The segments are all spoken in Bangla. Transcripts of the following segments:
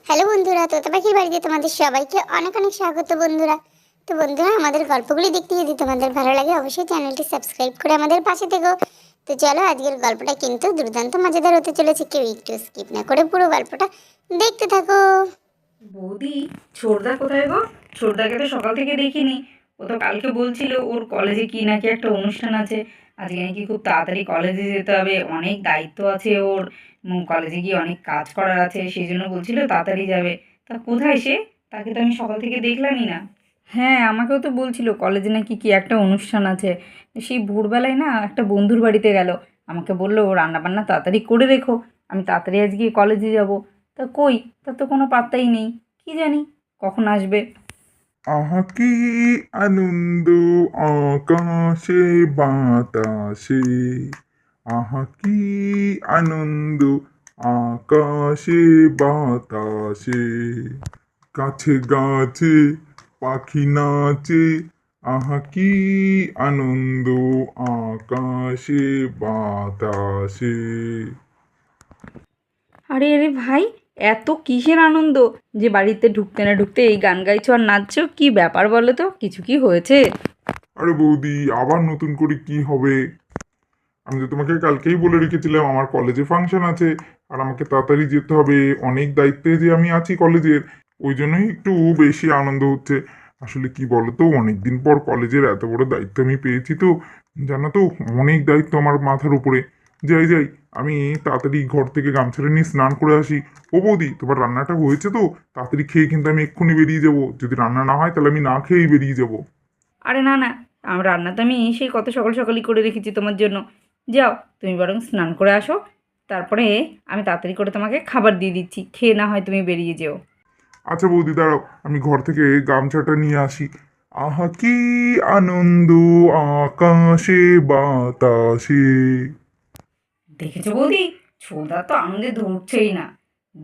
হ্যালো বন্ধুরা, তোতা পাখির বাড়িতে তোমাদের সবাইকে অনেক অনেক স্বাগত বন্ধুরা। তো বন্ধুরা, আমাদের গল্পগুলি দেখতে যদি তোমাদের ভালো লাগে অবশ্যই চ্যানেলটি সাবস্ক্রাইব করে আমাদের পাশে থেকো। তো চলো, আজকের গল্পটা কিন্তু দুর্দান্ত মজাদার হতে চলেছে, কেউ একটু স্কিপ না করে পুরো গল্পটা দেখতে থাকো। বৌদি, ছোটদা কোথায় গো? ছোটদাকে তো সকাল থেকে দেখিনি। ও তো কালকে বলছিল ওর কলেজে কি নাকি একটা অনুষ্ঠান আছে, আজকে নাকি খুব তাড়াতাড়ি কলেজে যেতে হবে, অনেক দায়িত্ব আছে ওর, কলেজে গিয়ে অনেক কাজ করার আছে, সেই জন্য বলছিল তাড়াতাড়ি যাবে। তা কোথায় সে? তাকে তো আমি সকাল থেকে দেখলামই না। হ্যাঁ, আমাকেও তো বলছিল কলেজে নাকি কি একটা অনুষ্ঠান আছে। সেই ভোরবেলায় না একটা বন্ধুর বাড়িতে গেল, আমাকে বললো রান্নাবান্না তাড়াতাড়ি করে রেখো, আমি তাড়াতাড়ি আজকে কলেজে যাব। তা কই, তার তো কোনো পাত্তাই নেই, কি জানি কখন আসবে। আহা কি আনন্দ আকাশে বাতাসে, আহা কি আনন্দ আকাশে বাতাসে, গাছে গাছে পাখি নাচে, আহা কি আনন্দ আকাশে বাতাসে। আরে আরে ভাই, এত কিসের আনন্দ যে বাড়িতে ঢুকতে না ঢুকতে এই গান গাইছো আর নাচছো? কি ব্যাপার বলো তো, কিছু কি হয়েছে? আরে বৌদি, আবার নতুন করে কি হবে? আমি তো তোমাকে কালকেই বলে রেখেছিলাম আমার কলেজে ফাংশন আছে, আর আমাকে তাড়াতাড়ি যেতে হবে, অনেক দায়িত্বে যে আমি আছি কলেজের, ওই জন্যই একটু বেশি আনন্দ হচ্ছে। আসলে কি বলতো, অনেকদিন পর কলেজের এত বড় দায়িত্ব আমি পেয়েছি, তো জানো তো, অনেক দায়িত্ব আমার মাথার উপরে। যাই যাই, আমি তাড়াতাড়ি ঘর থেকে গামছাটা নিয়ে স্নান করে আসি। ও বৌদি, তোমার রান্নাটা হয়েছে তো? তাড়াতাড়ি খেয়ে কিন্তু আমি এক্ষুনি বেরিয়ে যাবো, যদি রান্না না হয় তাহলে আমি না খেয়েই বেরিয়ে যাবো। আরে না না, আমার রান্না তো আমি সেই কত সকাল সকালই করে রেখেছি তোমার জন্য। যাও, তুমি বরং স্নান করে আসো, তারপরে আমি তাড়াতাড়ি করে তোমাকে খাবার দিয়ে দিচ্ছি, খেয়ে না হয় তুমি বেরিয়ে যেও। আচ্ছা বৌদি, দাঁড়াও, আমি ঘর থেকে গামছাটা নিয়ে আসি। আহা কি আনন্দ আকাশে বাতাসে। দেখেছো বৌদি, ছোদা তো আনন্দে ধরছেই না।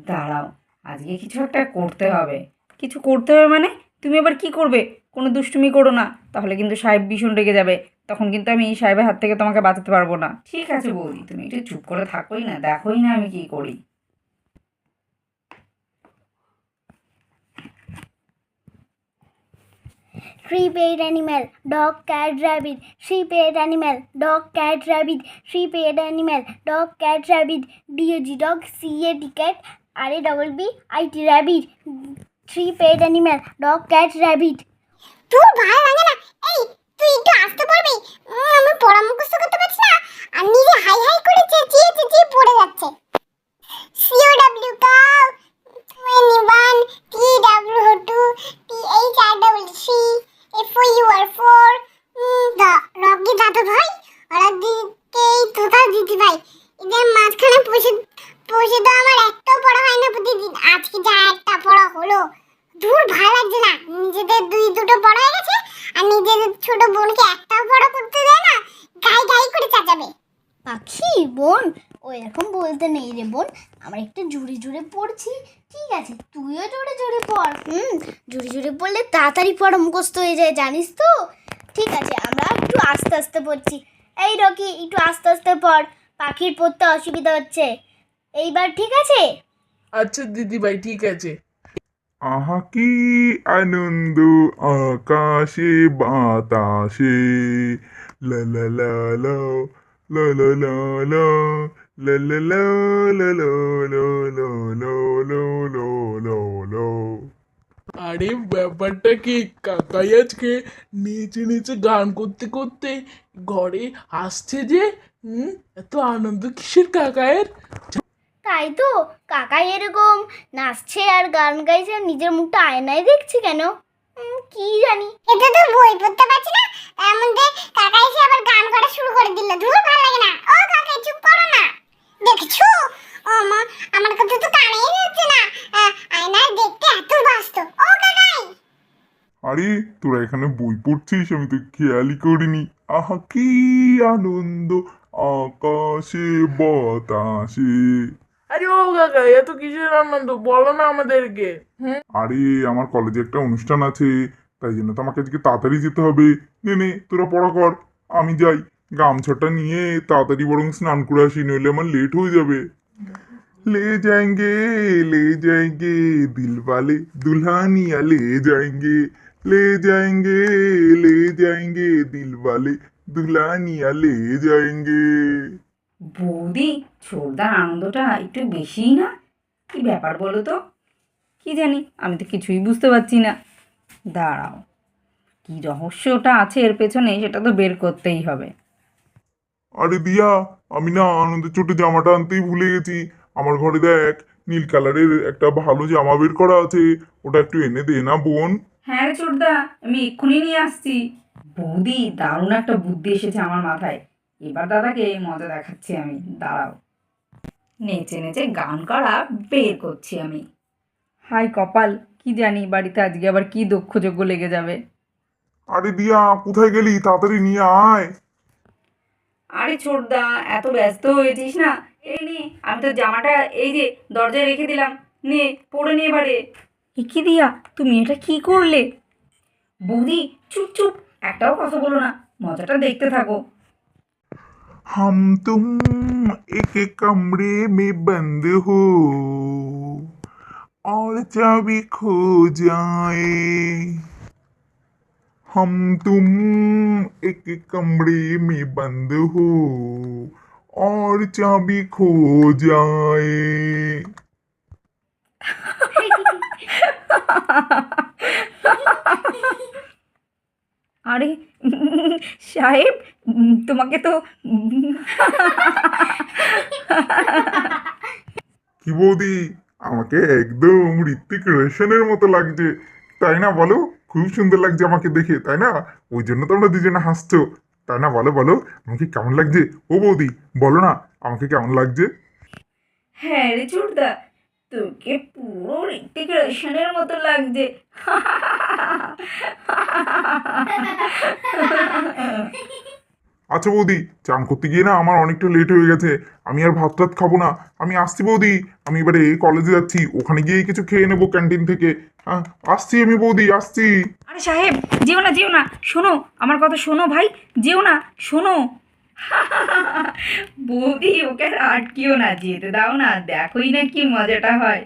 দাঁড়াও, আজকে কিছু একটা করতে হবে। কিছু করতে হবে মানে? তুমি আবার কি করবে? কোনো দুষ্টুমি করো না, তাহলে কিন্তু সাহেব ভীষণ রেগে যাবে। তখন কিন্তু আমি এই সাহেবের হাত থেকে তোমাকে বাঁচাতে পারবো না। ঠিক আছে বৌদি, তুমি একটু চুপ করে থাকোই না, দেখোই না আমি কি করি। Three-paired animal, dog, cat, rabbit. Three-paired animal, dog, cat, rabbit. Three-paired animal, dog, cat, rabbit. D-O-G dog, C-A-T cat, R-A-B-B-I-T rabbit. Three-paired animal, dog, cat, rabbit. তোর ভালো লাগে না? এই, তুই একটু আসতে পারবি? আমি পড়া মুখস্থ করতে পারছি না, আর নিজে হাই হাই করে চেঁচিয়ে চেঁচিয়ে পড়ে যাচ্ছে। COW cow, 21, TW2, THR33, FOUR4, দা রকি দাদু ভাই, ওরা দিকে তোতা দিদি ভাই, এদের মাঝখানে বসে বসে তো আমার একটাও পড়া হয় না প্রতিদিন, আজকে যা একটা পড়া হলো। দূর, ভালো লাগছে না, নিজেদের দুটো পড়া হয়ে গেছে, আর নিজেদের ছোট বোনকে একটাও পড়া করতে দেয় না, গাই গাই করে চেঁচাবে। পাখি বোন, ও এরকম বলতে নেই রে বোন, আমরা একটু জোরে জোরে পড়ছি। ঠিক আছে, তুইও জোরে জোরে পড়। জোরে জোরে পড়লে তাড়াতাড়ি পড়া মুখস্থ হয়ে যায়, জানিস তো। ঠিক আছে, আমরা একটু আস্তে আস্তে পড়ছি। এই রকি, একটু আস্তে আস্তে পড়, পাখির পড়তে অসুবিধা হচ্ছে। এইবার ঠিক আছে? আচ্ছা দিদিভাই, ঠিক আছে। আহা কি আনন্দ আকাশে বাতাসে, লা লা লা লা, লা লা লা লা, লা লা লা লা লা লা লা লা লা লা লা লা। আরে ব্যাপারটা কি, কাকাই আজকে নিচে নিচে গান করতে করতে ঘরে আসছে যে। এত আনন্দ কিসের কাকায়ের? তাই তো, কাকাই এরকম নাচছে আর গান গাইছে, আর নিজের মুখটা আয়নায় দেখছি কেন? কি জানি। এটা তো বই পড়তে পারছি না, তার মধ্যে কাকা এসে আবার গান করা শুরু করে দিল। ধুর, ভালো লাগে না। ও কাকা, চুপ করো না। দেখছো, ও মা, আমার কথা তো কানেই যাচ্ছে না। আয়নায় দেখতে এত ব্যস্ত। ও কাকাই, আরে তোরা এখানে বই পড়ছিস, আমি তো খেয়ালই করিনি। আহা কি আনন্দ আকাশে বাতাসে। আরে ও কাকা, এত কিসের আনন্দ বলো না আমাদেরকে। আরে আমার কলেজে একটা অনুষ্ঠান আছে, তাই জন্য তো আমাকে আজকে তাড়াতাড়ি যেতে হবে। নে নে, তোরা পড়া কর, আমি যাই। গামছাটা নিয়ে তাড়াতাড়ি বরং স্নান করে আসি, নইলে আমার লেট হয়ে যাবে। ले जाएंगे ले जाएंगे दिल वाले दुल्हनिया ले जाएंगे ले जाएंगे ले जाएंगे दिल वाले दुल्हनिया ले जाएंगे। বৌদি ছোটদার আনন্দটা একটু বেশিই না? কি ব্যাপার বলো তো? কি জানি, আমি তো কিছুই বুঝতে পারছি না। দাঁড়াও, কি রহস্যটা আছে এর পেছনে সেটা তো বের করতেই হবে। আরে দিয়া, আমি না আনন্দের চোটে জামাটা আনতেই ভুলে গেছি। আমার ঘরে দেখ নীল কালারের একটা ভালো জামা বের করা আছে, ওটা একটু এনে দে না বোন। হ্যাঁ রে ছোটদা, আমি এক্ষুনি নিয়ে আসছি। বৌদি দারুণ একটা বুদ্ধি এসেছে আমার মাথায়। এবার দাদাকে মজা দেখাচ্ছি আমি, দাঁড়াও। নেচে নেচে গান করা বের করছি আমি। হাই কপাল, কি জানি বাড়িতে আজকে আবার কি দক্ষযজ্ঞ লেগে যাবে। আরে দিয়া, কোথায় গেলি? তাড়াতাড়ি নিয়ে আয়। আরে ছোটদা, এত ব্যস্ত হয়েছিস না? এই নে, আমি তো জামাটা এই যে দরজায় রেখে দিলাম, নে পরে নে এবারে। কি দিয়া, তুমি এটা কি করলে? বৌদি চুপ চুপ, একটাও কথা বলো না, মজাটা দেখতে থাকো। हम तुम एक कमरे में बंद हो और चाबी खो जाए। हम तुम एक कमरे में बंद हो और चाबी खो जाए। আরে সাহেব, তোমাকে তো কি বৌদি, আমাকে একদম ঋত্বিক রোশনের মতো লাগছে, তাই না বলো? খুব সুন্দর লাগছে আমাকে দেখে, তাই না? ওই জন্য তো আমরা দুজনে হাসছো, তাই না? বলো বলো, আমাকে কেমন লাগছে? ও বৌদি বলো না, আমাকে কেমন লাগছে? হ্যাঁ রে ছোটদা, তোকে পুরো ঋত্বিক রোশনের মতো লাগছে। আচ্ছা বৌদি, চান করতে গিয়ে না আমার অনেকটা লেট হয়ে গেছে, আমি আর ভাত টাত খাবো না, আমি আসছি বৌদি। আমি এবারে কলেজে যাচ্ছি, ওখানে গিয়ে কিছু খেয়ে নেবো ক্যান্টিন থেকে। হ্যাঁ আসছি আমি বৌদি, আসছি। আরে সাহেব, যেও না যেও না, শোনো আমার কথা শোনো ভাই, যেও না, শোনো। বৌদি ওকে আর আটকিও না, যেতে দাও না, দেখোই না কি মজাটা হয়।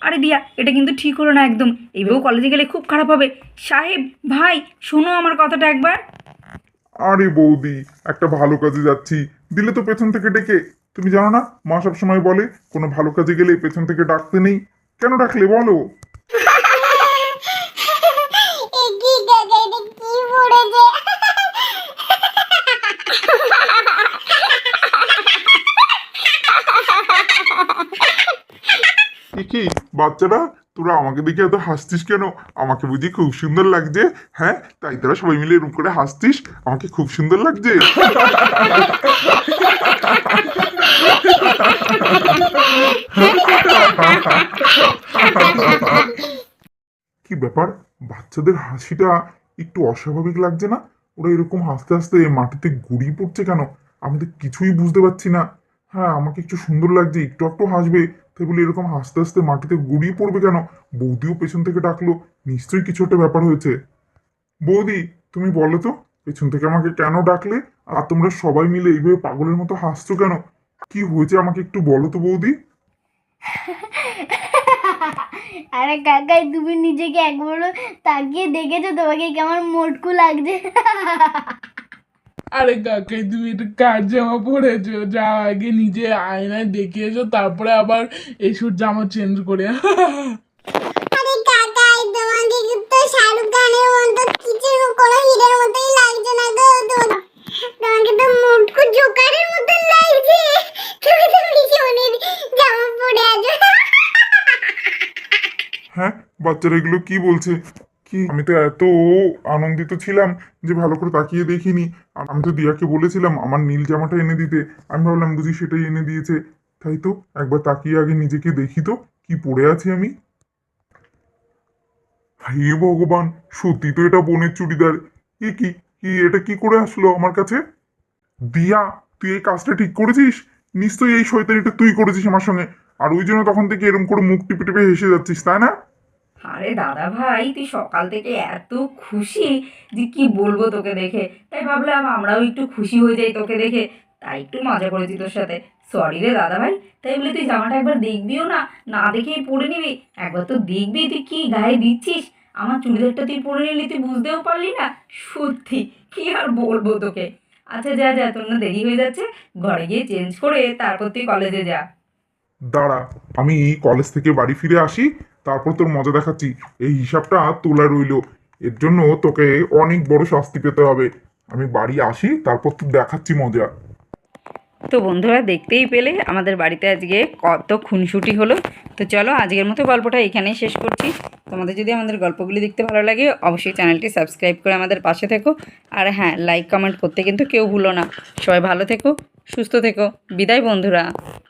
আরে দিয়া, এটা কিন্তু ঠিক হলো না একদম, এইভাবেও কলেজে গেলে খুব খারাপ হবে। সাহেব ভাই, শোনো আমার কথাটা একবার। আরে বৌদি, একটা ভালো কাজে যাচ্ছি, দিলে তো পেছন থেকে ডেকে। তুমি জানো না, মা সব সময় বলে কোনো ভালো কাজে গেলে পেছন থেকে ডাকতে নেই। কেন ডাকলে বলো? এ কি কাকা, এটা কি পড়েছে? কি বাচ্চারা, তোরা আমাকে দেখে এত হাসছিস কেন? আমাকে বুঝি খুব সুন্দর লাগছে? হ্যাঁ, তাই তোরা সবাই মিলে এরকম করে হাসছিস, আমাকে খুব সুন্দর লাগছে। কি ব্যাপার, বাচ্চাদের হাসিটা একটু অস্বাভাবিক লাগছে না? ওরা এরকম হাসতে হাসতে মাটিতে গুড়িয়ে পড়ছে কেন? আমি তো কিছুই বুঝতে পারছি না। হ্যাঁ, আমাকে একটু সুন্দর লাগছে, একটু একটু হাসবে, তাই বলে এরকম হাসতে হাসতে মাটিতে গুড়িয়ে পড়বে কেন? বৌদিও পেছন থেকে ডাকলো, নিশ্চয়ই কিছু একটা ব্যাপার হয়েছে। বৌদি তুমি বলো তো, পেছন থেকে আমাকে কেন ডাকলে? আর তোমরা সবাই মিলে এইভাবে পাগলের মতো হাসছো কেন? কি হয়েছে আমাকে একটু বলো তো বৌদি। আরে কাকাই, তুমি নিজেকে একবারও তাকিয়ে দেখেছো তোমাকে কেমন মোটকু লাগছে? আরে কাকাই, তুমি এটা কার জামা পরেছো? যাও আগে নিজে আয়নায় দেখে এসো, তারপরে আবার এসব জামা চেঞ্জ করে। আরে কাকাই, তোমাকে তো শাহরুখ খানের মতো কিছু কোনো হিরোর মতোই লাগছে না গো। তোমাকে তো মুটকু জোকারের মতো লাগছে। তুমি তো ভীষণের জামা পরে আছো। হ্যাঁ, বাচ্চারা এগুলো কি বলছে? কি, আমি তো এত আনন্দিত ছিলাম যে ভালো করে তাকিয়ে দেখিনি। আমি তো দিয়াকে বলেছিলাম আমার নীল জামাটা এনে দিতে, আমি ভাবলাম বুঝি সেটাই এনে দিয়েছে। তাই তো একবার তাকিয়ে আগে নিজেকে দেখি তো কি পরে আছি আমি। হে ভগবান, সত্যি তো এটা বোনের চুড়িদার। কি কি কি এটা কি করে আসলো আমার কাছে? দিয়া, তুই এই কাজটা ঠিক করেছিস? নিশ্চয়ই এই শয়তানিটা তুই করেছিস আমার সঙ্গে, আর ওই জন্য তখন থেকে এরকম করে মুখ টিপে টিপে হেসে যাচ্ছিস, তাই না? আরে দাদা ভাই, তুই সকাল থেকে এত খুশি যে কি বলবো তোকে দেখে, তাই ভাবলাম আমরাও একটু খুশি হয়ে যাই তোকে দেখে, তাই একটু মজা করেছি তোর সাথে। সরি রে দাদা ভাই, তাই বলে তুই জামাটা একবার দেখবিও না, না দেখেই পরে নিবি? একবার তো দেখবি তুই কি গায়ে দিচ্ছিস। আমার চুড়িদারটা তুই পরে নিলি, তুই বুঝতেও পারলি না। সত্যি কি আর বলবো তোকে। আচ্ছা যা যা, তোর না দেরি হয়ে যাচ্ছে, ঘরে গিয়ে চেঞ্জ করে তারপর তুই কলেজে যা। দাঁড়া, আমি কলেজ থেকে বাড়ি ফিরে আসি, তারপর তোর মজা দেখাচ্ছি। এই হিসাবটা তোলা রইলো, এর জন্য তোকে অনেক বড় শাস্তি পেতে হবে। আমি বাড়ি আসি, তারপর তোর দেখাচ্ছি মজা। তো বন্ধুরা দেখতেই পেলে আমাদের বাড়িতে আজকে কত খুনসুটি হলো। তো চলো আজকের মতো গল্পটা এখানেই শেষ করছি। তোমাদের যদি আমাদের গল্পগুলি দেখতে ভালো লাগে অবশ্যই চ্যানেলটি সাবস্ক্রাইব করে আমাদের পাশে থেকো। আর হ্যাঁ, লাইক কমেন্ট করতে কিন্তু কেউ ভুলো না। সবাই ভালো থেকো, সুস্থ থেকো। বিদায় বন্ধুরা।